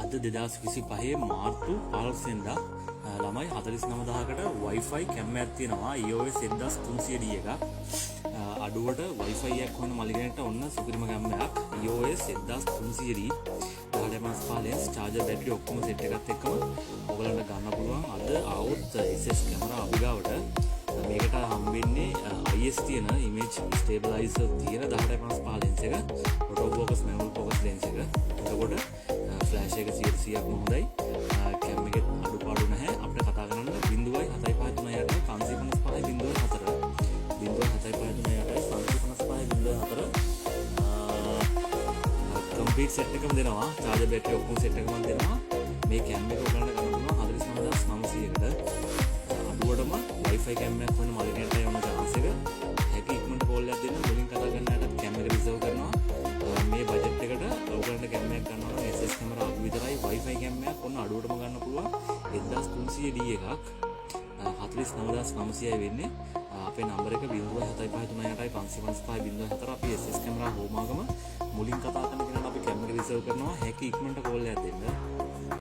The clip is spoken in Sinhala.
අද 2025 මාර්තු 15 වෙනිදා ළමයි 49000කට Wi-Fi කැමරාවක් තියෙනවා iOS 1300D එකක්. අඩුවට Wi-Fi එකක් හොයන මල්ලිගෙනට ඔන්න සුපිරිම කැමරාවක් iOS 1300D 1055 charger battery ඔක්කොම සෙට් එකත් එක්කම ඔයගලන්ට ගන්න පුළුවන්. අද આવුත් SS කැමරා අභිගාවට මේකට හම්බෙන්නේ IS තියෙන image stabilizer තියෙන 1055 lens එක, auto focus manual focus lens එක. එතකොට ෆ්ලෑෂ් එක 100%ක්ම හොඳයි. කැම් එකේ අඩුපාඩු නැහැ. අපිට කතා කරන්න 0.753 555 කම්ප්ලීට් සෙට් එකම දෙනවා. charger battery ඔක්කොම සෙට් එකම දෙනවා. මේ කැම් එක ඔයගලන්ට ගන්න පුළුවන් 49900කට. අඩුවටම Wi-Fi කැමරාවක් වුණ මල්ලිගෙනට යන chance එක හැකි ඉක්මනට කෝල් එකක් දෙන්න මුලින් කතා කරන්නට කැමරා රිසර්ව් කරනවා. මේ බජට් එකට ඔයගලන්ට කැමරාවක් ගන්නවා නම් SS කැමරා විතරයි Wi-Fi කැමරාවක් ඔන්න අඩුවටම ගන්න පුළුවන් 1300D එකක් 49900යි වෙන්නේ. අපේ නම්බර එක 0.753 අපි SS කැමරා හෝමාගම මුලින් කතා කරන කෙනාට අපි කැමරා රිසර්ව් කරනවා හැකි ඉක්මනට කෝල් එකක් දෙන්න.